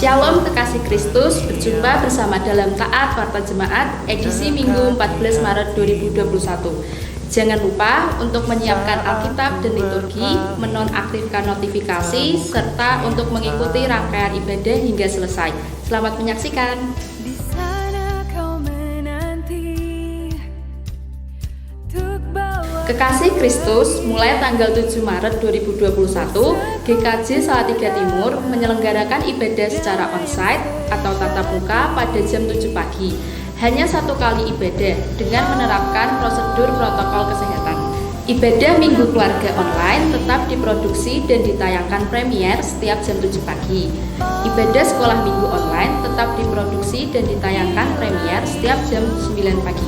Shalom kekasih Kristus, berjumpa bersama dalam Taat Warta Jemaat edisi Minggu 14 Maret 2021. Jangan lupa untuk menyiapkan Alkitab dan liturgi, menonaktifkan notifikasi, serta untuk mengikuti rangkaian ibadah hingga selesai. Selamat menyaksikan. Kekasih Kristus, mulai tanggal 7 Maret 2021, GKJ Salatiga Timur menyelenggarakan ibadah secara onsite atau tatap muka pada jam 7 pagi. Hanya satu kali ibadah dengan menerapkan prosedur protokol kesehatan. Ibadah Minggu Keluarga online tetap diproduksi dan ditayangkan premier setiap jam 7 pagi. Ibadah Sekolah Minggu online tetap diproduksi dan ditayangkan premier setiap jam 9 pagi.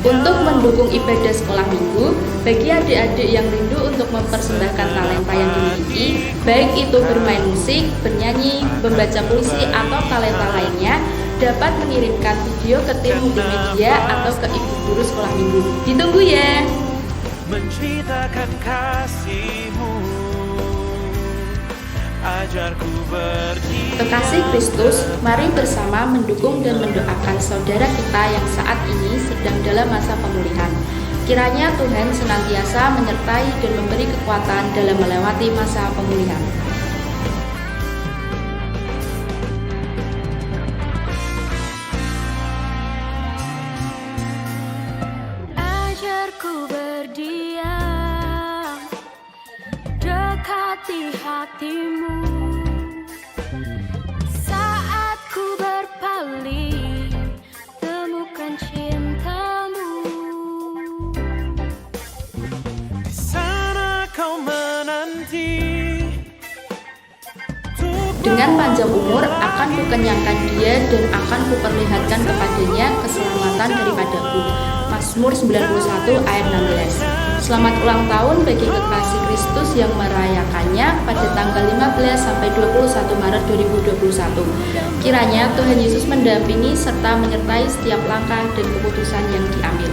Untuk mendukung ibadah sekolah minggu, bagi adik-adik yang rindu untuk mempersembahkan talenta yang dimiliki, baik itu bermain musik, bernyanyi, membaca puisi, atau talenta lainnya, dapat mengirimkan video ke tim multimedia atau ke ibu guru sekolah minggu. Ditunggu ya! Menceritakan kasih-Mu, ajarku berjiwa. Kekasih Kristus, mari bersama mendukung dan mendoakan saudara kita yang saat ini sedang dalam masa pemulihan. Kiranya Tuhan senantiasa menyertai dan memberi kekuatan dalam melewati masa pemulihan. Ajarku berdiam, dekati hati-Mu. Saat ku berpaling, temukan cinta-Mu. Di sana kau menanti. Dengan panjang umur akan kukenyangkan dia dan akan kuperlihatkan kepadanya keselamatan daripadaku. Mazmur 91 ayat 16. Selamat ulang tahun bagi kekasih Kristus yang merayakannya pada tanggal 15 sampai 21 Maret 2021. Kiranya Tuhan Yesus mendampingi serta menyertai setiap langkah dan keputusan yang diambil.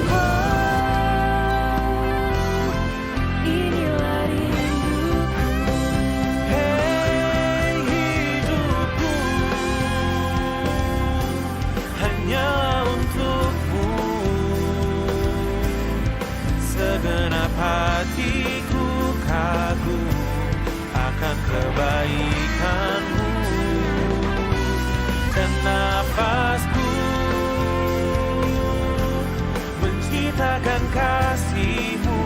Segenap hatiku kagum akan kebaikan-Mu, dan nafasku menciptakan kasih-Mu,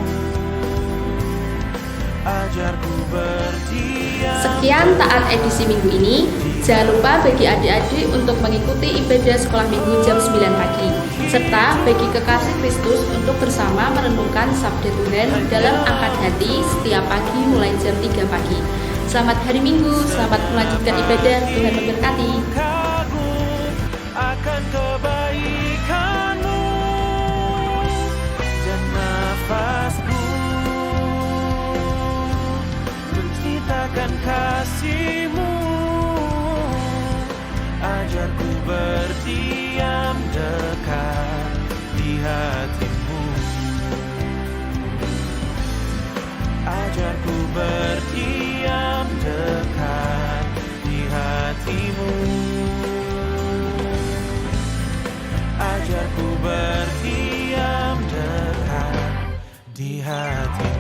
ajarku berdiam. Sekian Taat edisi minggu ini. Jangan lupa bagi adik-adik untuk mengikuti ibadah sekolah minggu jam 9 pagi, serta bagi kekasih Kristus untuk bersama merenungkan sabda Tuhan dalam angkat hati setiap pagi mulai jam 3 pagi. Selamat hari Minggu, selamat melanjutkan ibadah, Tuhan memberkati. Akan kebaikan-Mu, dan nafasku menciptakan kasih-Mu, ajarku berdiam dekat di hati-Mu, ajarku berdiam dekat di hati-Mu, ajarku berdiam dekat di hati-Mu.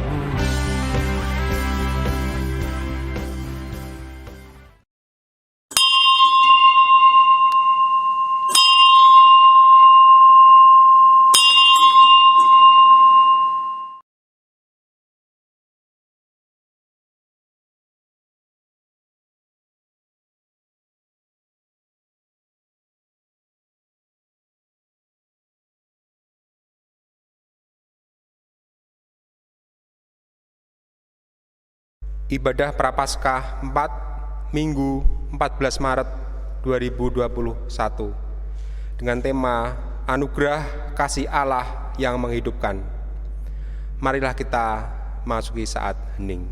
Ibadah Prapaskah 4 Minggu 14 Maret 2021 dengan tema Anugerah Kasih Allah yang Menghidupkan. Marilah kita masuki saat hening.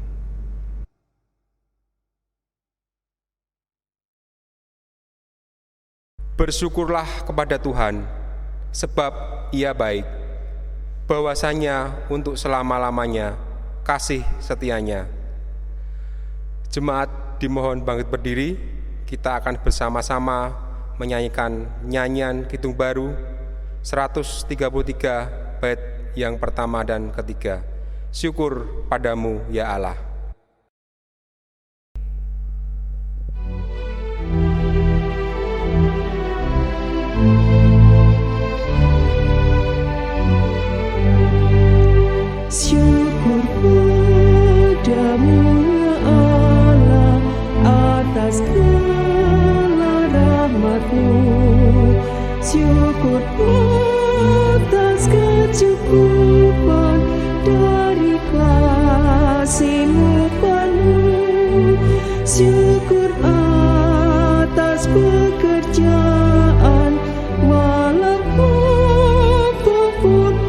Bersyukurlah kepada Tuhan, sebab Ia baik, bahwasanya untuk selama-lamanya kasih setianya. Jemaat dimohon bangkit berdiri, kita akan bersama-sama menyanyikan nyanyian Kidung Baru 133 bait yang pertama dan ketiga. Syukur padamu ya Allah. Syukur padamu ya Allah atas segala rahmat-Mu. Syukur atas kecukupan dari kasih-Mu penuh. Syukur atas pekerjaan walaupun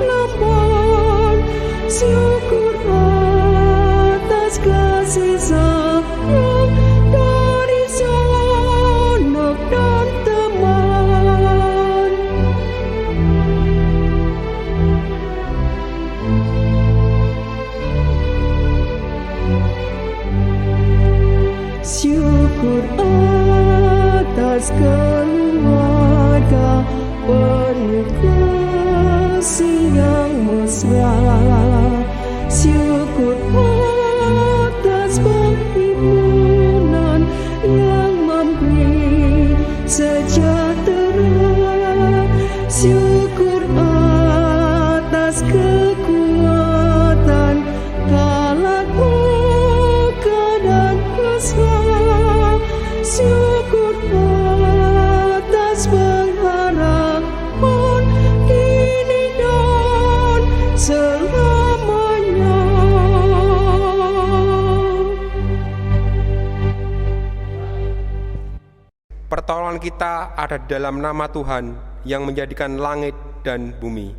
lamban. Syukur atas kasih sayang dari sanak dan teman. Syukur atas keluarga penuh kasih yang mesra. Syukur atas perhimpunan yang memberi sejahtera. Syukur atas kekuatan kala duka dan kesal. Syukur atas pengharapan kini dan selamanya. Pertolongan kita ada di dalam nama Tuhan yang menjadikan langit dan bumi.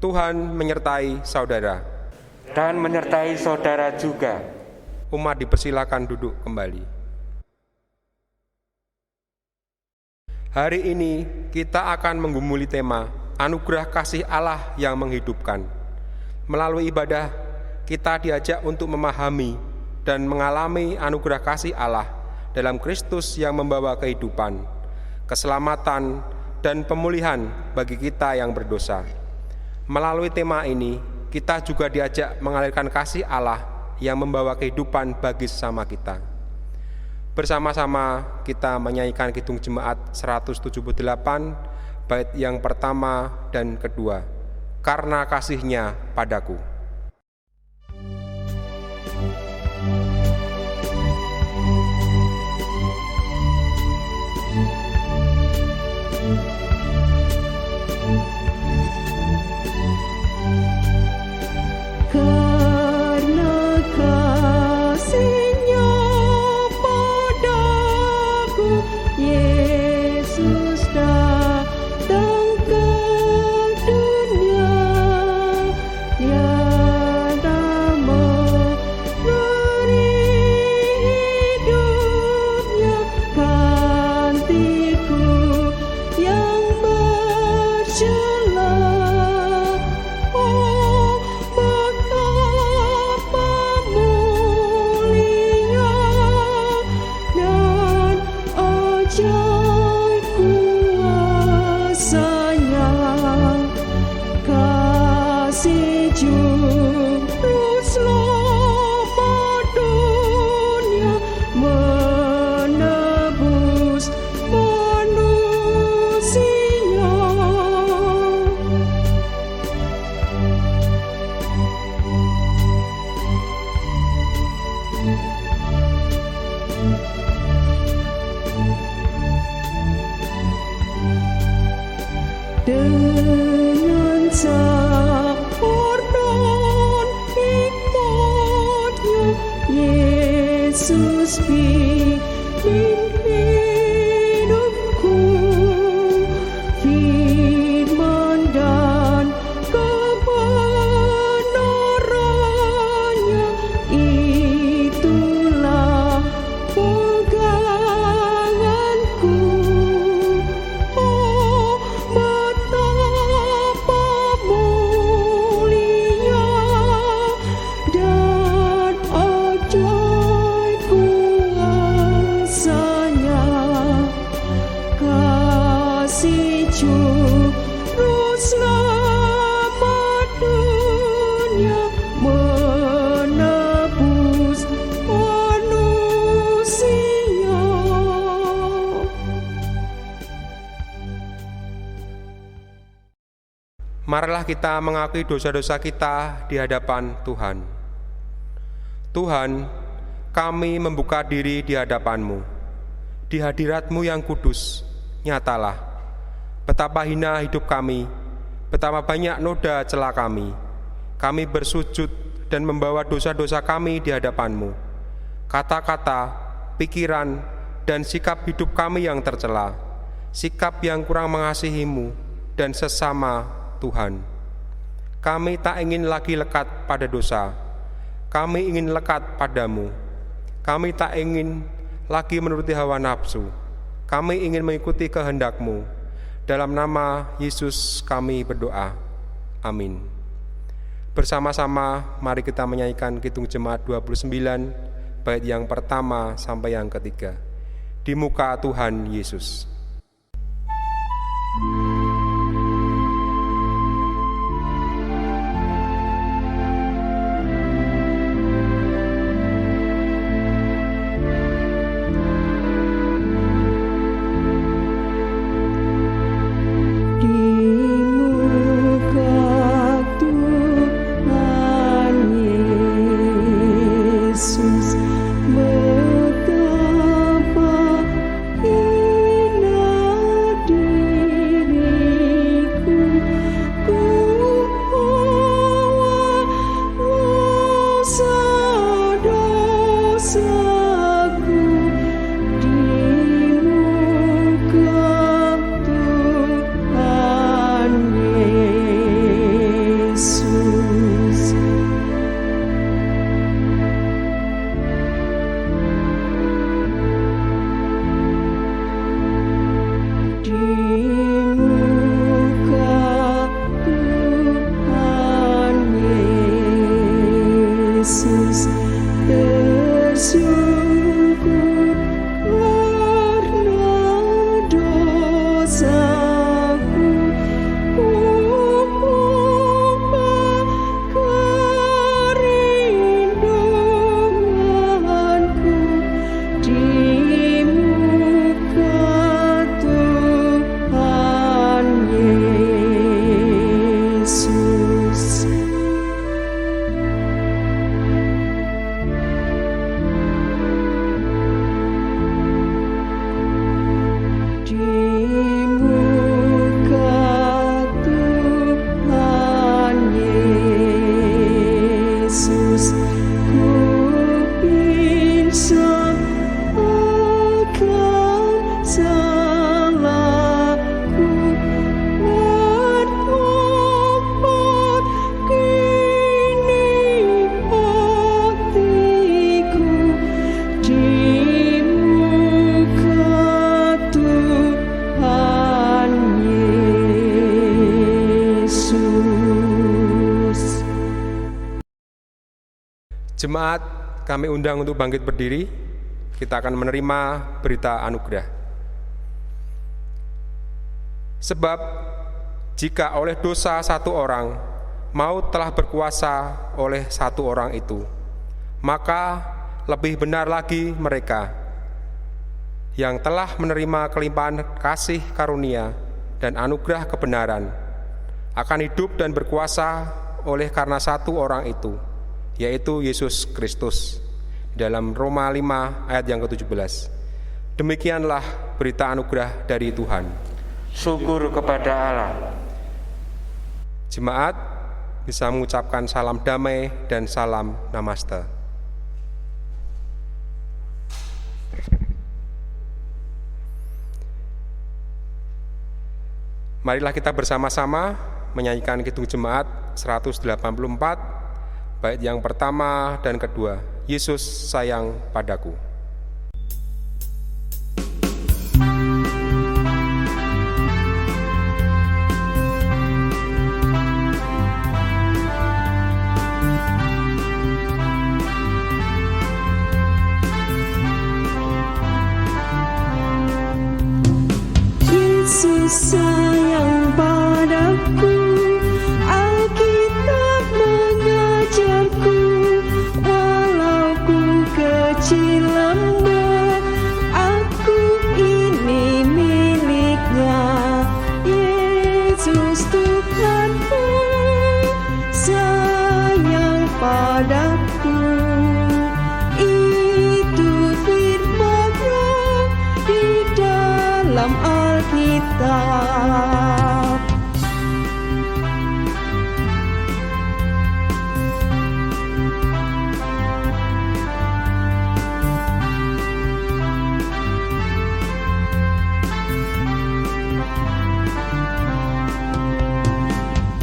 Tuhan menyertai saudara. Dan menyertai saudara juga. Umat dipersilakan duduk kembali. Hari ini kita akan menggumuli tema Anugerah Kasih Allah yang Menghidupkan. Melalui ibadah, kita diajak untuk memahami dan mengalami anugerah kasih Allah dalam Kristus yang membawa kehidupan, keselamatan, dan pemulihan bagi kita yang berdosa. Melalui tema ini, kita juga diajak mengalirkan kasih Allah yang membawa kehidupan bagi sesama kita. Bersama-sama kita menyanyikan Kidung Jemaat 178, bait yang pertama dan kedua. Karena kasih-Nya padaku. Karena kasih-Nya padaku, Yesus datang ke dunia. Tiada memberi hidupnya gantiku yang bercela. marilah kita mengakui dosa-dosa kita di hadapan Tuhan. Tuhan, kami membuka diri di hadapan-Mu. Di hadirat-Mu yang kudus, nyatalah betapa hina hidup kami, betapa banyak noda celah kami. Kami bersujud dan membawa dosa-dosa kami di hadapan-Mu. Kata-kata, pikiran, dan sikap hidup kami yang tercela, sikap yang kurang mengasihi-Mu dan sesama Tuhan. Kami tak ingin lagi lekat pada dosa. Kami ingin lekat padamu. Kami tak ingin lagi menuruti hawa nafsu. Kami ingin mengikuti kehendak-Mu. Dalam nama Yesus kami berdoa. Amin. Bersama-sama mari kita menyanyikan Kidung Jemaat 29, bait yang pertama sampai yang ketiga. Di muka Tuhan Yesus. Jemaat, kami undang untuk bangkit berdiri. Kita akan menerima berita anugerah. Sebab jika oleh dosa satu orang, maut telah berkuasa oleh satu orang itu, maka lebih benar lagi mereka yang telah menerima kelimpahan kasih karunia dan anugerah kebenaran akan hidup dan berkuasa oleh karena satu orang itu, yaitu Yesus Kristus. Dalam Roma 5 ayat yang ke-17. Demikianlah berita anugerah dari Tuhan. Syukur kepada Allah. Jemaat bisa mengucapkan salam damai dan salam namaste. Marilah kita bersama-sama menyanyikan Kidung Jemaat 184, bait yang pertama dan kedua. Yesus sayang padaku. Yesus sayang padaku, Alkitab mengajarku, walau ku kecil lemah, aku ini miliknya. Yesus Tuhanku, padaku. Itu firman-Nya di dalam Alkitab.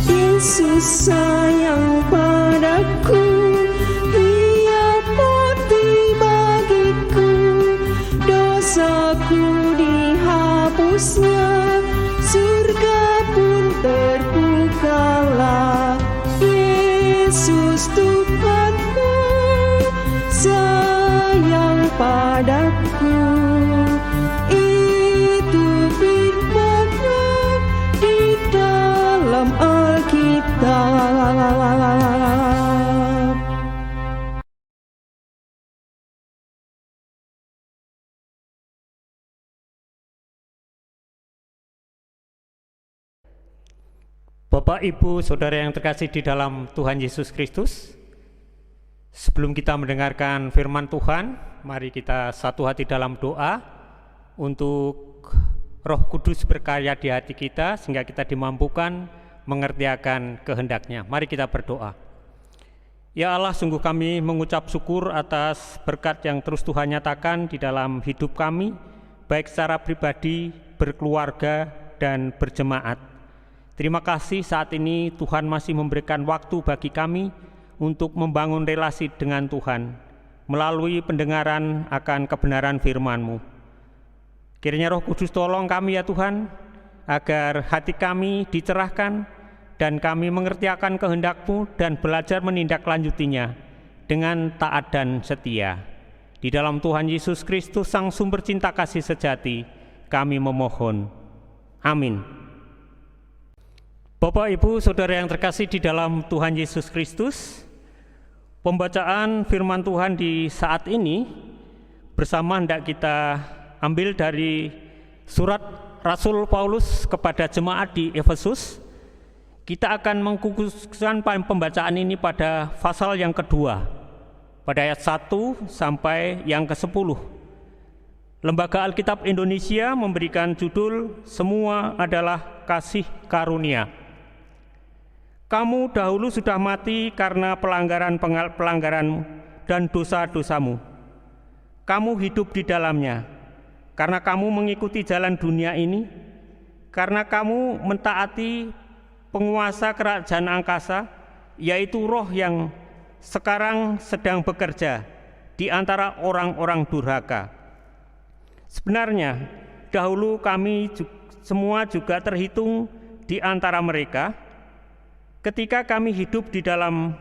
Yesus sayang padaku, Ia mati bagiku, dosaku dihapusnya, surga pun terbukalah. Yesus Tuhanku sayang padaku. Itu firman-Nya di dalam Alkitab. Bapak, Ibu, Saudara yang terkasih di dalam Tuhan Yesus Kristus, sebelum kita mendengarkan firman Tuhan, mari kita satu hati dalam doa untuk Roh Kudus berkarya di hati kita sehingga kita dimampukan mengerti akan kehendak-Nya. Mari kita berdoa. Ya Allah, sungguh kami mengucap syukur atas berkat yang terus Tuhan nyatakan di dalam hidup kami, baik secara pribadi, berkeluarga, dan berjemaat. Terima kasih saat ini Tuhan masih memberikan waktu bagi kami untuk membangun relasi dengan Tuhan melalui pendengaran akan kebenaran firman-Mu. Kiranya Roh Kudus tolong kami ya Tuhan, agar hati kami dicerahkan dan kami mengerti akan kehendak-Mu dan belajar menindaklanjutinya dengan taat dan setia. Di dalam Tuhan Yesus Kristus, Sang Sumber Cinta Kasih Sejati, kami memohon. Amin. Bapak, Ibu, Saudara yang terkasih di dalam Tuhan Yesus Kristus, pembacaan firman Tuhan di saat ini bersama hendak kita ambil dari surat Rasul Paulus kepada jemaat di Efesus. Kita akan mengkhususkan pembacaan ini pada pasal yang kedua, pada ayat 1 sampai yang ke-10. Lembaga Alkitab Indonesia memberikan judul "Semua adalah Kasih Karunia". Kamu dahulu sudah mati karena pelanggaran-pelanggaranmu dan dosa-dosamu. Kamu hidup di dalamnya, karena kamu mengikuti jalan dunia ini, karena kamu mentaati penguasa kerajaan angkasa, yaitu roh yang sekarang sedang bekerja di antara orang-orang durhaka. Sebenarnya, dahulu kami semua juga terhitung di antara mereka, ketika kami hidup di dalam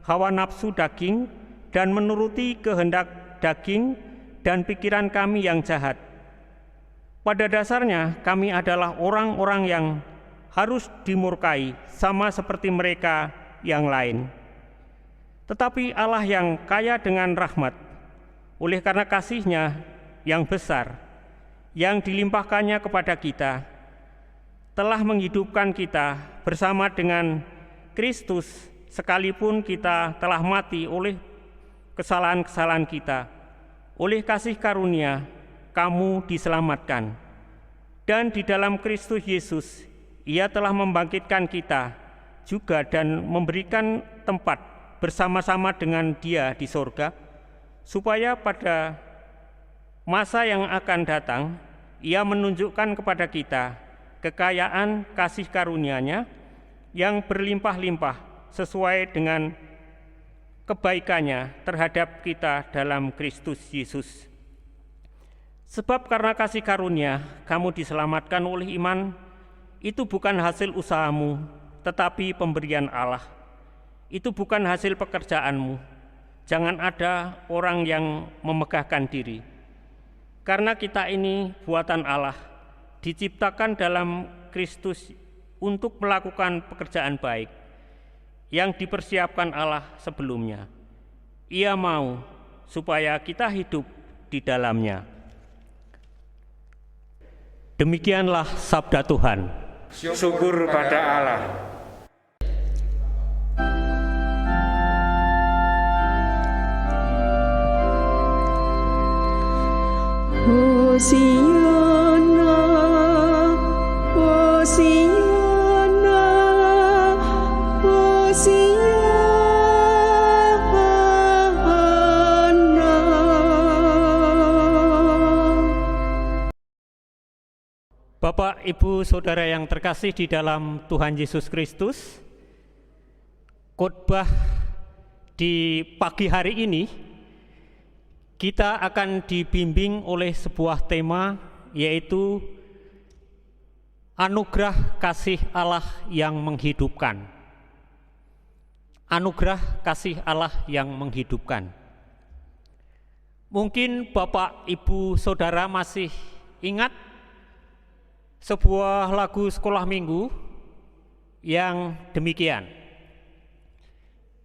hawa nafsu daging dan menuruti kehendak daging dan pikiran kami yang jahat. Pada dasarnya kami adalah orang-orang yang harus dimurkai sama seperti mereka yang lain. Tetapi Allah yang kaya dengan rahmat, oleh karena kasih-Nya yang besar, yang dilimpahkannya kepada kita, telah menghidupkan kita bersama dengan Kristus, sekalipun kita telah mati oleh kesalahan-kesalahan kita. Oleh kasih karunia, kamu diselamatkan. Dan di dalam Kristus Yesus, Ia telah membangkitkan kita juga dan memberikan tempat bersama-sama dengan Dia di sorga, supaya pada masa yang akan datang, Ia menunjukkan kepada kita kekayaan kasih karunia-Nya yang berlimpah-limpah sesuai dengan kebaikannya terhadap kita dalam Kristus Yesus. Sebab karena kasih karunia kamu diselamatkan oleh iman, itu bukan hasil usahamu, tetapi pemberian Allah. Itu bukan hasil pekerjaanmu. Jangan ada orang yang memegahkan diri. Karena kita ini buatan Allah, diciptakan dalam Kristus untuk melakukan pekerjaan baik yang dipersiapkan Allah sebelumnya. Ia mau supaya kita hidup di dalamnya. Demikianlah sabda Tuhan. Syukur pada Allah. Hosiana, Hosiana, Hosiana. Bapak, Ibu, Saudara yang terkasih di dalam Tuhan Yesus Kristus, khotbah di pagi hari ini kita akan dibimbing oleh sebuah tema, yaitu anugerah kasih Allah yang menghidupkan. Anugerah kasih Allah yang menghidupkan. Mungkin Bapak, Ibu, Saudara masih ingat sebuah lagu sekolah minggu yang demikian.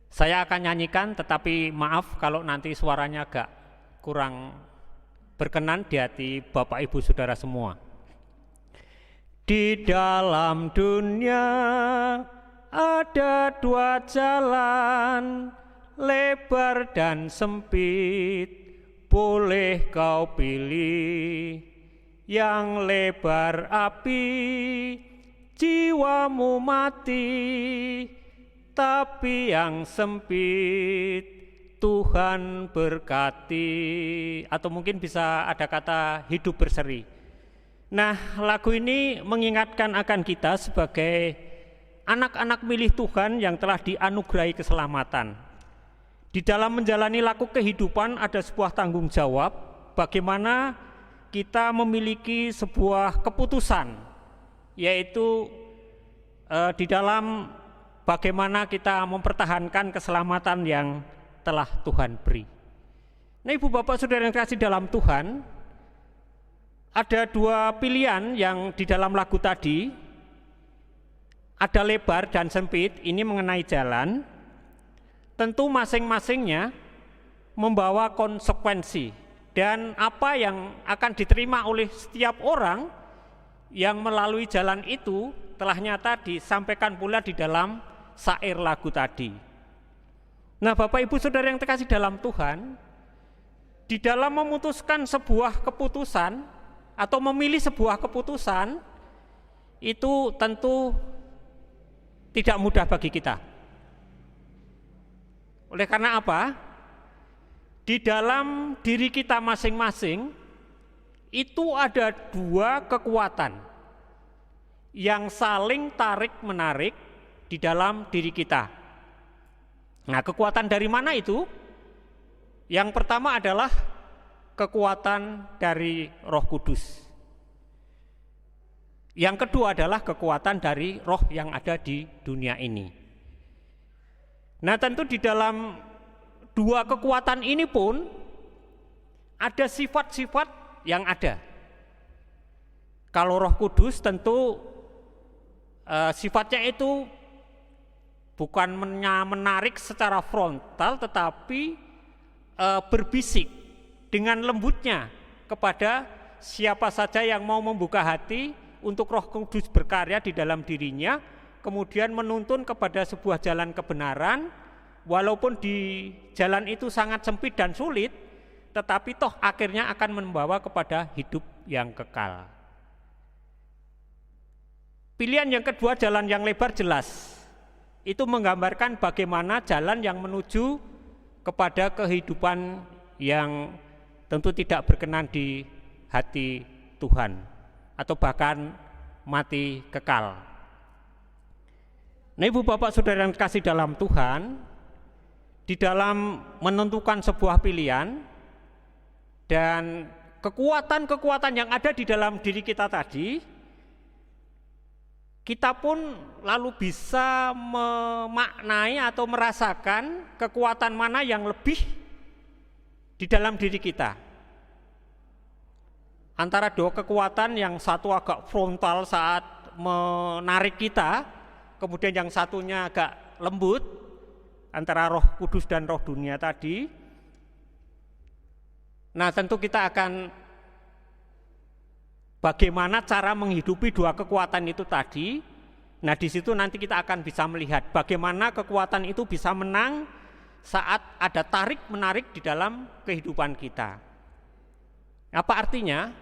Saya akan nyanyikan, tetapi maaf kalau nanti suaranya agak kurang berkenan di hati Bapak, Ibu, Saudara semua. Di dalam dunia ada dua jalan, lebar dan sempit, boleh kau pilih. Yang lebar api, jiwamu mati, tapi yang sempit Tuhan berkati. Atau mungkin bisa ada kata hidup berseri. Nah, lagu ini mengingatkan akan kita sebagai anak-anak milik Tuhan yang telah dianugerahi keselamatan. Di dalam menjalani laku kehidupan ada sebuah tanggung jawab bagaimana kita memiliki sebuah keputusan, yaitu di dalam bagaimana kita mempertahankan keselamatan yang telah Tuhan beri. Nah, Ibu, Bapak, Saudara yang kasih dalam Tuhan, ada dua pilihan yang di dalam lagu tadi, ada lebar dan sempit, ini mengenai jalan. Tentu masing-masingnya membawa konsekuensi. Dan apa yang akan diterima oleh setiap orang yang melalui jalan itu telah nyata disampaikan pula di dalam syair lagu tadi. Nah, Bapak, Ibu, Saudara yang terkasih dalam Tuhan, di dalam memutuskan sebuah keputusan atau memilih sebuah keputusan itu tentu tidak mudah bagi kita. Oleh karena apa? Di dalam diri kita masing-masing itu ada dua kekuatan yang saling tarik-menarik di dalam diri kita. Nah, kekuatan dari mana itu? Yang pertama adalah kekuatan dari Roh Kudus. Yang kedua adalah kekuatan dari roh yang ada di dunia ini. Nah, tentu di dalam dua kekuatan ini pun ada sifat-sifat yang ada. Kalau Roh Kudus tentu sifatnya itu bukan menarik secara frontal, tetapi berbisik dengan lembutnya kepada siapa saja yang mau membuka hati untuk Roh Kudus berkarya di dalam dirinya, kemudian menuntun kepada sebuah jalan kebenaran. Walaupun di jalan itu sangat sempit dan sulit, tetapi toh akhirnya akan membawa kepada hidup yang kekal. Pilihan yang kedua, jalan yang lebar, jelas. Itu menggambarkan bagaimana jalan yang menuju kepada kehidupan yang tentu tidak berkenan di hati Tuhan, atau bahkan mati kekal. Nah, Ibu, Bapak, Saudara yang kasih dalam Tuhan, di dalam menentukan sebuah pilihan dan kekuatan-kekuatan yang ada di dalam diri kita tadi, kita pun lalu bisa memaknai atau merasakan kekuatan mana yang lebih di dalam diri kita. Antara dua kekuatan, yang satu agak frontal saat menarik kita, kemudian yang satunya agak lembut, antara Roh Kudus dan roh dunia tadi. Nah, tentu kita akan bagaimana cara menghidupi dua kekuatan itu tadi. Nah, di situ nanti kita akan bisa melihat bagaimana kekuatan itu bisa menang saat ada tarik-menarik di dalam kehidupan kita. Apa artinya?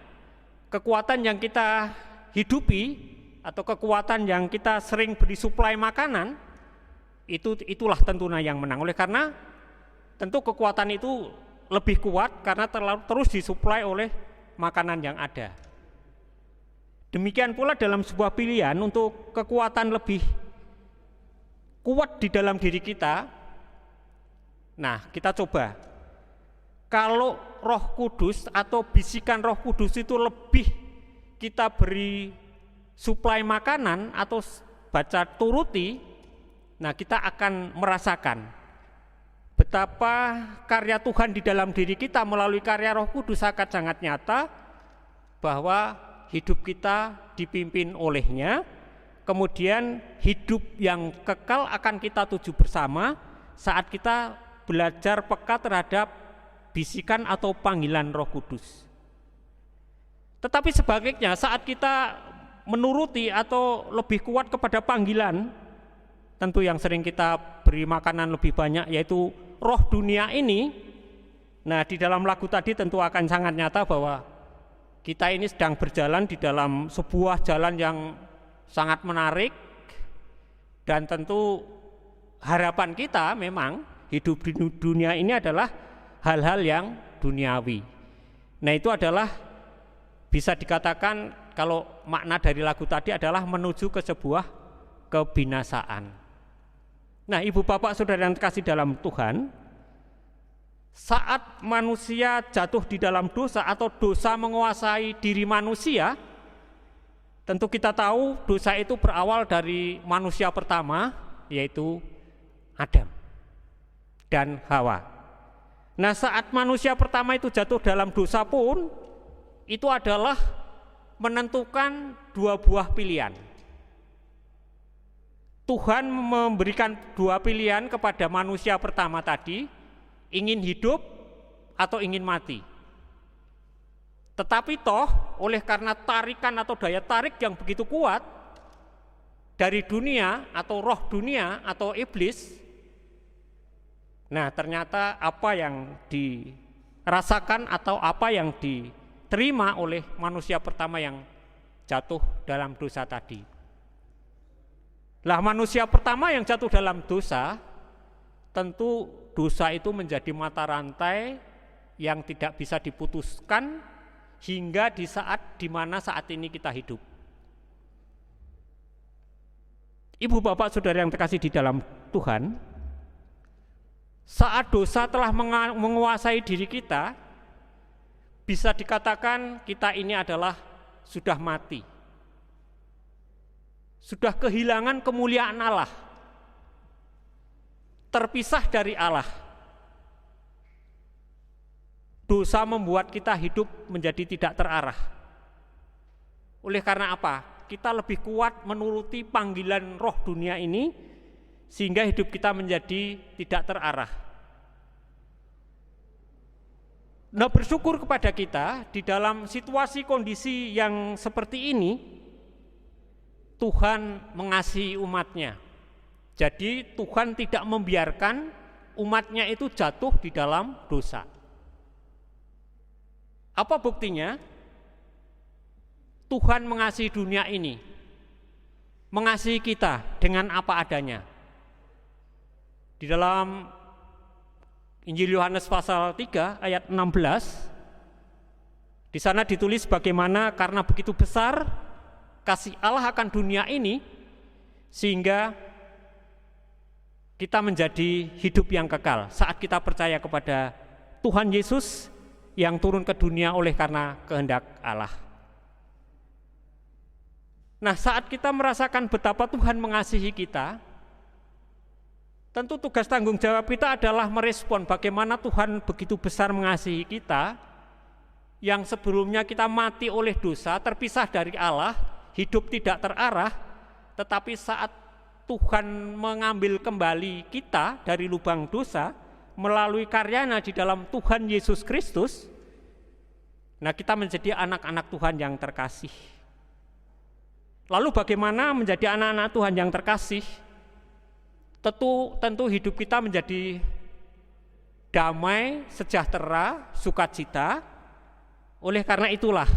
kekuatan yang kita hidupi atau kekuatan yang kita sering beri suplai makanan, itulah tentunya yang menang. Oleh karena tentu kekuatan itu lebih kuat karena terus disuplai oleh makanan yang ada. Demikian pula dalam sebuah pilihan untuk kekuatan lebih kuat di dalam diri kita. Nah, kita coba. Kalau Roh Kudus atau bisikan Roh Kudus itu lebih kita beri suplai makanan atau baca turuti, nah kita akan merasakan betapa karya Tuhan di dalam diri kita melalui karya Roh Kudus sangat nyata, bahwa hidup kita dipimpin olehnya, kemudian hidup yang kekal akan kita tuju bersama saat kita belajar peka terhadap bisikan atau panggilan Roh Kudus. Tetapi sebaliknya saat kita menuruti atau lebih kuat kepada panggilan, tentu yang sering kita beri makanan lebih banyak yaitu roh dunia ini. Nah, di dalam lagu tadi tentu akan sangat nyata bahwa kita ini sedang berjalan di dalam sebuah jalan yang sangat menarik, dan tentu harapan kita memang hidup di dunia ini adalah hal-hal yang duniawi. Nah, itu adalah bisa dikatakan kalau makna dari lagu tadi adalah menuju ke sebuah kebinasaan. Nah, ibu bapak saudara yang terkasih dalam Tuhan, saat manusia jatuh di dalam dosa atau dosa menguasai diri manusia, tentu kita tahu dosa itu berawal dari manusia pertama, yaitu Adam dan Hawa. Nah, saat manusia pertama itu jatuh dalam dosa pun, itu adalah menentukan dua buah pilihan. Tuhan memberikan dua pilihan kepada manusia pertama tadi, ingin hidup atau ingin mati. Tetapi toh oleh karena tarikan atau daya tarik yang begitu kuat dari dunia atau roh dunia atau iblis, nah ternyata apa yang dirasakan atau apa yang diterima oleh manusia pertama yang jatuh dalam dosa tadi. Lah, manusia pertama yang jatuh dalam dosa, tentu dosa itu menjadi mata rantai yang tidak bisa diputuskan hingga di saat dimana saat ini kita hidup. Ibu bapak saudara yang terkasih di dalam Tuhan, saat dosa telah menguasai diri kita, bisa dikatakan kita ini adalah sudah mati, sudah kehilangan kemuliaan Allah, terpisah dari Allah. Dosa membuat kita hidup menjadi tidak terarah. Oleh karena apa? Kita lebih kuat menuruti panggilan roh dunia ini, sehingga hidup kita menjadi tidak terarah. Nah, bersyukur kepada kita di dalam situasi kondisi yang seperti ini, Tuhan mengasihi umatnya. Jadi Tuhan tidak membiarkan umatnya itu jatuh di dalam dosa. Apa buktinya? Tuhan mengasihi dunia ini, mengasihi kita dengan apa adanya. Di dalam Injil Yohanes pasal 3 ayat 16, di sana ditulis bagaimana karena begitu besar kasih Allah akan dunia ini, sehingga kita menjadi hidup yang kekal saat kita percaya kepada Tuhan Yesus yang turun ke dunia oleh karena kehendak Allah. Nah, saat kita merasakan betapa Tuhan mengasihi kita, tentu tugas tanggung jawab kita adalah merespon bagaimana Tuhan begitu besar mengasihi kita, yang sebelumnya kita mati oleh dosa, terpisah dari Allah, hidup tidak terarah, tetapi saat Tuhan mengambil kembali kita dari lubang dosa melalui karyanya di dalam Tuhan Yesus Kristus, nah kita menjadi anak-anak Tuhan yang terkasih. Lalu bagaimana menjadi anak-anak Tuhan yang terkasih? Tentu hidup kita menjadi damai, sejahtera, sukacita. Oleh karena itulah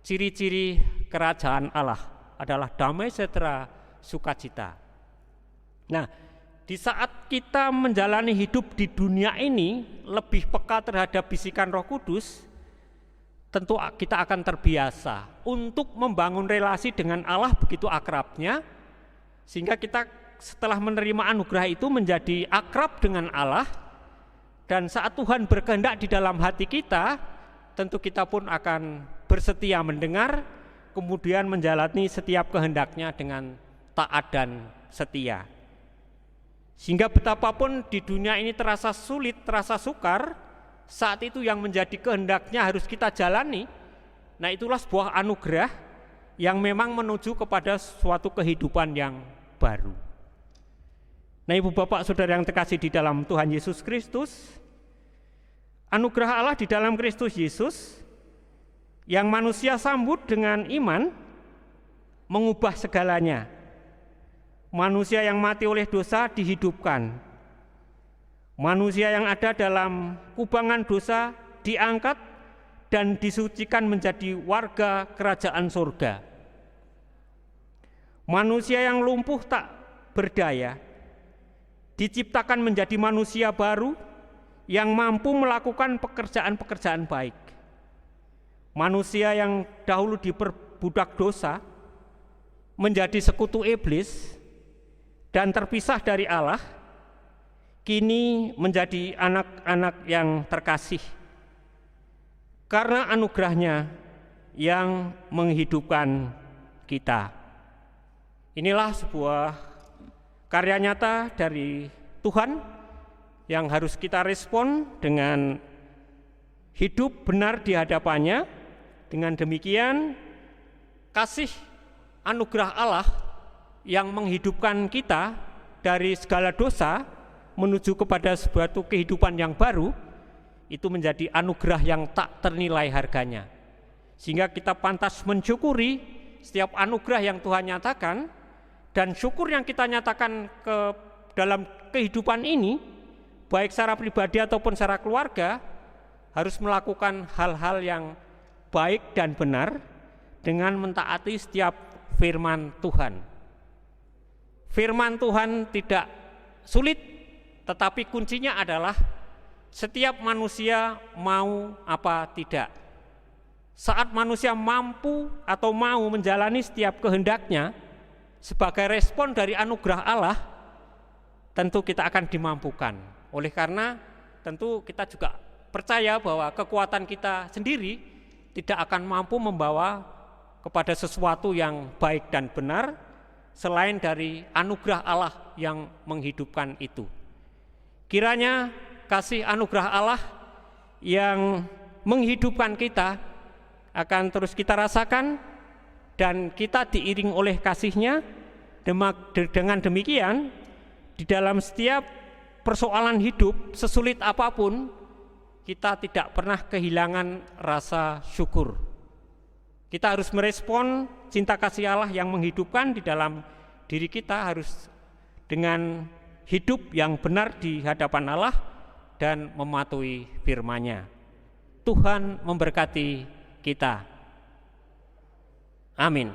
ciri-ciri kerajaan Allah adalah damai, sejahtera, sukacita. Nah, di saat kita menjalani hidup di dunia ini lebih peka terhadap bisikan Roh Kudus, tentu kita akan terbiasa untuk membangun relasi dengan Allah begitu akrabnya, sehingga kita setelah menerima anugerah itu menjadi akrab dengan Allah. Dan saat Tuhan berkehendak di dalam hati kita, tentu kita pun akan bersetia mendengar, kemudian menjalani setiap kehendaknya dengan taat dan setia. Sehingga betapapun di dunia ini terasa sulit, terasa sukar, saat itu yang menjadi kehendaknya harus kita jalani. Nah, itulah sebuah anugerah yang memang menuju kepada suatu kehidupan yang baru. Nah, Ibu Bapak Saudara yang terkasih di dalam Tuhan Yesus Kristus, anugerah Allah di dalam Kristus Yesus yang manusia sambut dengan iman mengubah segalanya. Manusia yang mati oleh dosa dihidupkan. Manusia yang ada dalam kubangan dosa diangkat dan disucikan menjadi warga kerajaan surga. Manusia yang lumpuh tak berdaya diciptakan menjadi manusia baru yang mampu melakukan pekerjaan-pekerjaan baik. Manusia yang dahulu diperbudak dosa menjadi sekutu iblis dan terpisah dari Allah, kini menjadi anak-anak yang terkasih karena anugerahnya yang menghidupkan kita. Inilah sebuah karya nyata dari Tuhan yang harus kita respon dengan hidup benar di hadapannya. Dengan demikian, kasih anugerah Allah yang menghidupkan kita dari segala dosa menuju kepada suatu kehidupan yang baru, itu menjadi anugerah yang tak ternilai harganya. Sehingga kita pantas mensyukuri setiap anugerah yang Tuhan nyatakan, dan syukur yang kita nyatakan dalam kehidupan ini, baik secara pribadi ataupun secara keluarga, harus melakukan hal-hal yang baik dan benar dengan mentaati setiap firman Tuhan. Firman Tuhan tidak sulit, tetapi kuncinya adalah setiap manusia mau apa tidak. Saat manusia mampu atau mau menjalani setiap kehendaknya sebagai respon dari anugerah Allah, tentu kita akan dimampukan. Oleh karena tentu kita juga percaya bahwa kekuatan kita sendiri tidak akan mampu membawa kepada sesuatu yang baik dan benar selain dari anugerah Allah yang menghidupkan itu. Kiranya kasih anugerah Allah yang menghidupkan kita akan terus kita rasakan, dan kita diiring oleh kasih-Nya. Dengan demikian, di dalam setiap persoalan hidup sesulit apapun, kita tidak pernah kehilangan rasa syukur. Kita harus merespon cinta kasih Allah yang menghidupkan di dalam diri kita, harus dengan hidup yang benar di hadapan Allah dan mematuhi firman-Nya. Tuhan memberkati kita. Amin.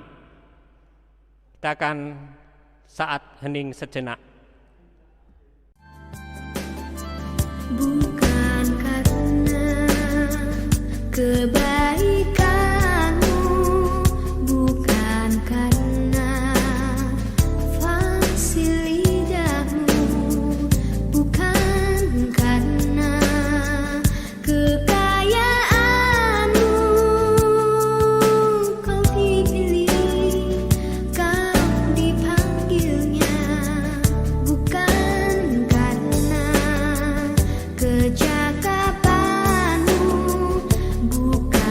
Kita akan saat hening sejenak. Bukan karena kebaikanmu, bukan karena fasih lidahmu, bukan karena kekayaanmu, kau dipilih, kau dipanggilnya, bukan karena kecakapanmu, bukan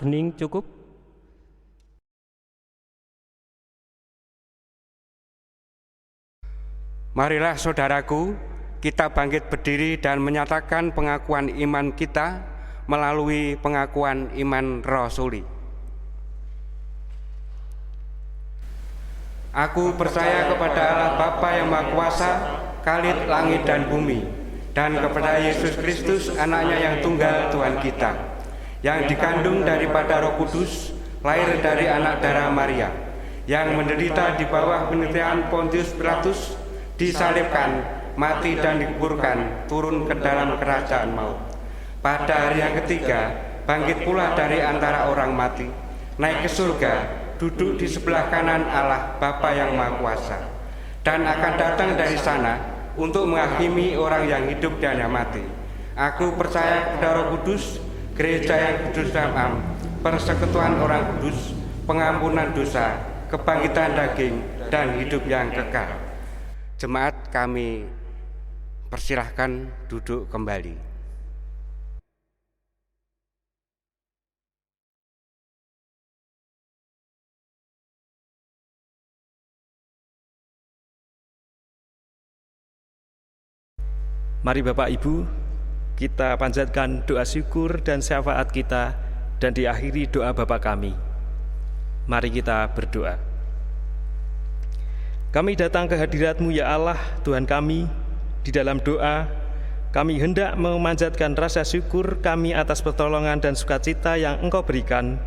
hening cukup. Marilah saudaraku, kita bangkit berdiri dan menyatakan pengakuan iman kita melalui pengakuan iman rasuli. Aku percaya kepada Allah Bapa yang Maha Kuasa, Khalid langit dan bumi, dan kepada Yesus Kristus, anaknya yang tunggal Tuhan kita, yang dikandung daripada Roh Kudus, lahir dari anak darah Maria, yang menderita di bawah penitian Pontius Pilatus, disalibkan, mati dan dikuburkan, turun ke dalam kerajaan maut. Pada hari yang ketiga, bangkit pula dari antara orang mati, naik ke surga, duduk di sebelah kanan Allah Bapa yang Maha Kuasa, dan akan datang dari sana untuk menghakimi orang yang hidup dan yang mati. Aku percaya kepada Roh Kudus, gereja yang kudus dan am, persekutuan orang kudus, pengampunan dosa, kebangkitan daging, dan hidup yang kekal. Jemaat, kami persilahkan duduk kembali. Mari Bapak Ibu, kita panjatkan doa syukur dan syafaat kita dan diakhiri doa Bapa kami. Mari kita berdoa. Kami datang ke hadirat-Mu ya Allah, Tuhan kami. Di dalam doa, kami hendak memanjatkan rasa syukur kami atas pertolongan dan sukacita yang Engkau berikan,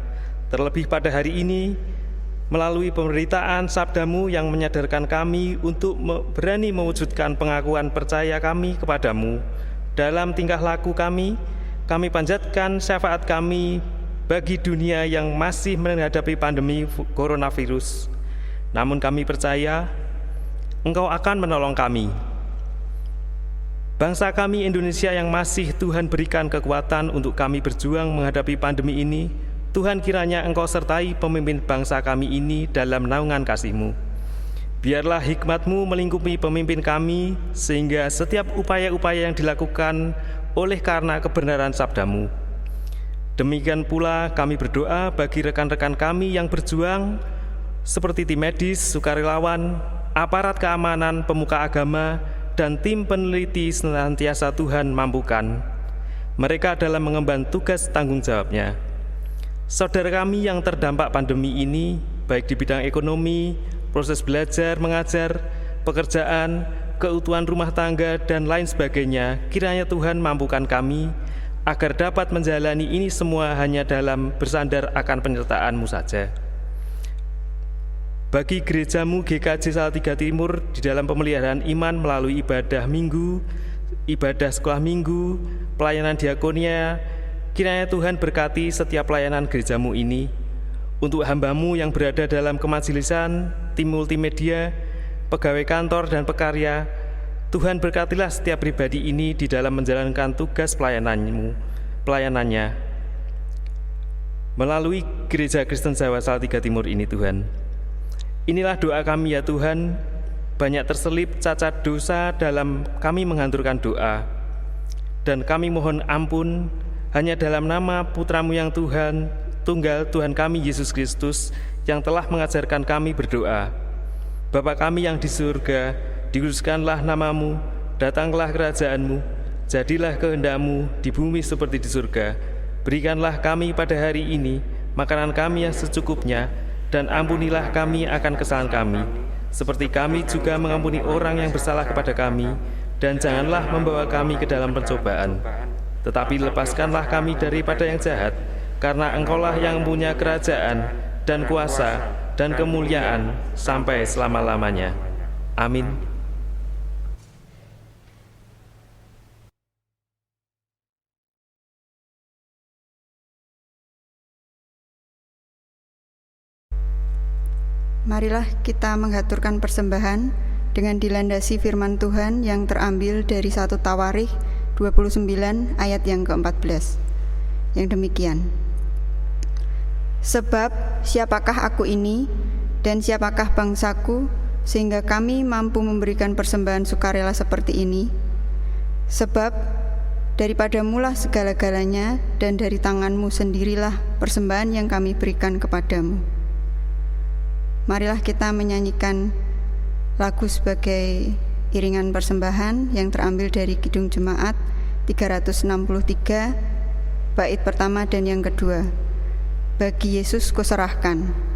terlebih pada hari ini, melalui pemberitaan sabda-Mu yang menyadarkan kami untuk berani mewujudkan pengakuan percaya kami kepadamu. Dalam tingkah laku kami panjatkan syafaat kami bagi dunia yang masih menghadapi pandemi coronavirus. Namun kami percaya Engkau akan menolong kami. Bangsa kami Indonesia yang masih Tuhan berikan kekuatan untuk kami berjuang menghadapi pandemi ini, Tuhan kiranya Engkau sertai pemimpin bangsa kami ini dalam naungan kasih-Mu. Biarlah hikmat-Mu melingkupi pemimpin kami, sehingga setiap upaya-upaya yang dilakukan oleh karena kebenaran sabda-Mu. Demikian pula kami berdoa bagi rekan-rekan kami yang berjuang, seperti tim medis, sukarelawan, aparat keamanan, pemuka agama, dan tim peneliti senantiasa Tuhan mampukan mereka dalam mengemban tugas tanggung jawabnya. Saudara kami yang terdampak pandemi ini, baik di bidang ekonomi, proses belajar, mengajar, pekerjaan, keutuhan rumah tangga, dan lain sebagainya, kiranya Tuhan mampukan kami agar dapat menjalani ini semua hanya dalam bersandar akan penyertaan-Mu saja. Bagi gereja-Mu GKJ Salatiga Timur di dalam pemeliharaan iman melalui ibadah minggu, ibadah sekolah minggu, pelayanan diakonia, kiranya Tuhan berkati setiap pelayanan gereja-Mu ini. Untuk hamba-Mu yang berada dalam kemajelisan, tim multimedia, pegawai kantor dan pekarya, Tuhan berkatilah setiap pribadi ini di dalam menjalankan tugas pelayanannya melalui Gereja Kristen Jawa Salatiga Timur ini Tuhan. Inilah doa kami ya Tuhan, banyak terselip cacat dosa dalam kami menghanturkan doa, dan kami mohon ampun hanya dalam nama Putra-Mu yang Tuhan, Tunggal Tuhan kami Yesus Kristus, yang telah mengajarkan kami berdoa. Bapa kami yang di surga, dikuduskanlah nama-Mu, datanglah kerajaan-Mu, jadilah kehendak-Mu di bumi seperti di surga. Berikanlah kami pada hari ini makanan kami yang secukupnya, dan ampunilah kami akan kesalahan kami, seperti kami juga mengampuni orang yang bersalah kepada kami, dan janganlah membawa kami ke dalam pencobaan, tetapi lepaskanlah kami daripada yang jahat, karena Engkaulah yang punya kerajaan dan kuasa dan kemuliaan sampai selama-lamanya. Amin. Marilah kita menghaturkan persembahan dengan dilandasi firman Tuhan yang terambil dari 1 Tawarikh 29 ayat yang ke-14. Yang demikian. Sebab siapakah aku ini dan siapakah bangsaku sehingga kami mampu memberikan persembahan sukarela seperti ini? Sebab Daripadamulah segala-galanya, dan dari tangan-Mu sendirilah persembahan yang kami berikan kepadamu. Marilah kita menyanyikan lagu sebagai iringan persembahan yang terambil dari Kidung Jemaat 363, bait pertama dan yang kedua. Bagi Yesus kuserahkan.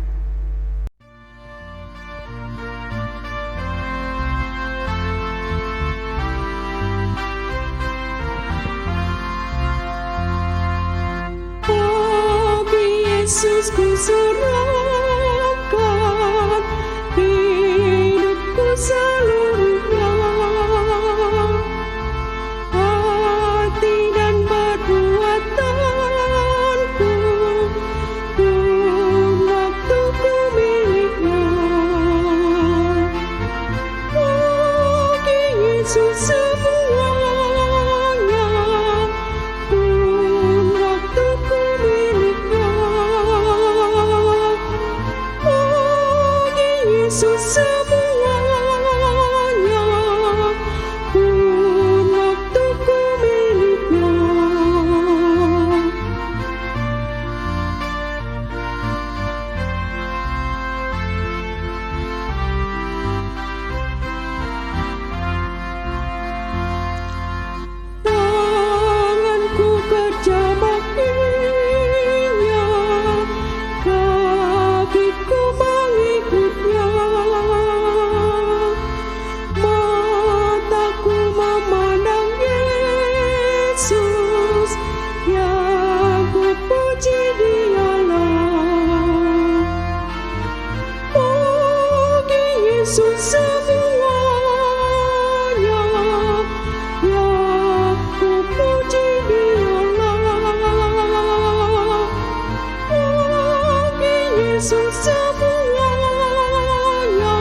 Yesus kuserahkan hidupku seluruhnya, hati dan perbuatanku pun waktuku miliknya. Bagi Yesus semuanya pun waktuku miliknya. Yesus semuanya pun waktuku miliknya. Tanganku kerja baktinya, kakiku mengikutnya, mataku memandang Yesus, yang kupuji Dialah. Bagi Yesus semuanya yang kupuji Dialah. Bagi Yesus semuanya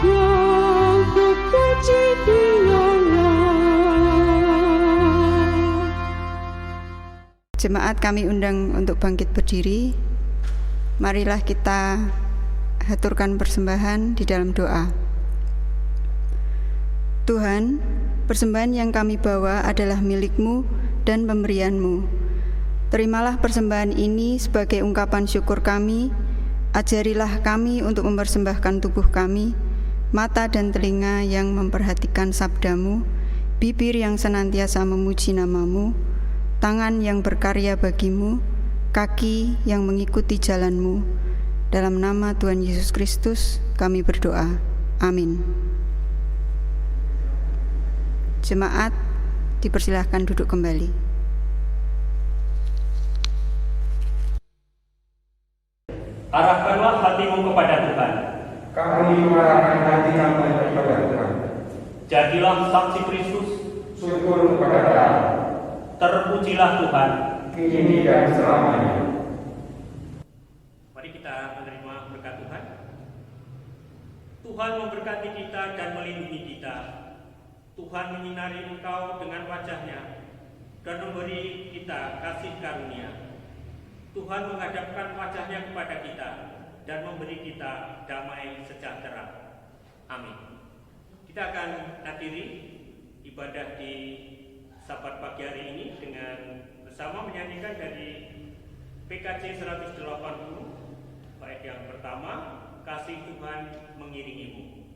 yang kupuji Dialah. Jemaat kami undang untuk bangkit berdiri. Marilah kita haturkan persembahan di dalam doa. Tuhan, persembahan yang kami bawa adalah milik-Mu dan pemberian-Mu. Terimalah persembahan ini sebagai ungkapan syukur kami. Ajarilah kami untuk mempersembahkan tubuh kami, mata dan telinga yang memperhatikan sabda-Mu, bibir yang senantiasa memuji nama-Mu, tangan yang berkarya bagi-Mu, kaki yang mengikuti jalan-Mu. Dalam nama Tuhan Yesus Kristus kami berdoa. Amin. Jemaat dipersilahkan duduk kembali. Arahkanlah hatimu kepada Tuhan. Kami mengarahkan hati kami kepada Tuhan. Jadilah saksi Kristus. Syukur kepada Allah. Terpujilah Tuhan. Kini dan selamanya. Mari kita menerima berkat Tuhan. Tuhan memberkati kita dan melindungi kita. Tuhan menyinari engkau dengan wajah-Nya dan memberi kita kasih karunia. Tuhan menghadapkan wajah-Nya kepada kita dan memberi kita damai sejahtera. Amin. Kita akan hadiri ibadah di Sabat pagi hari ini dengan bersama menyanyikan dari PKJ 180, bait yang pertama, Kasih Tuhan Mengiringimu.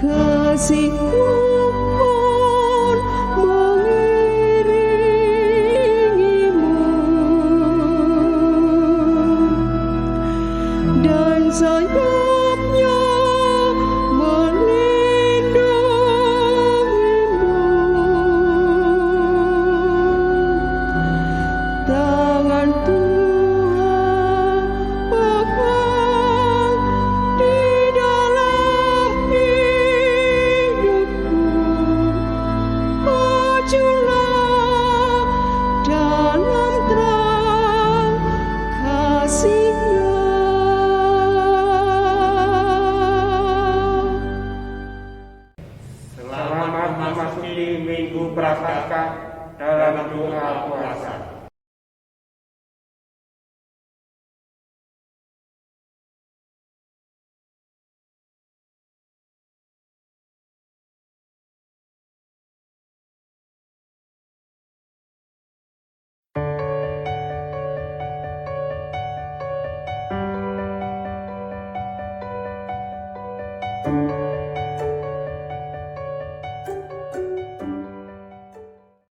Kasih-Mu pun mengiringimu, dan sayap-Nya melindungimu. Tangan Tuhan pegang di dalam hidupku. Majulah dalam terang kasih-Nya. Selamat memasuki Minggu Prapaskah dalam doa puasa.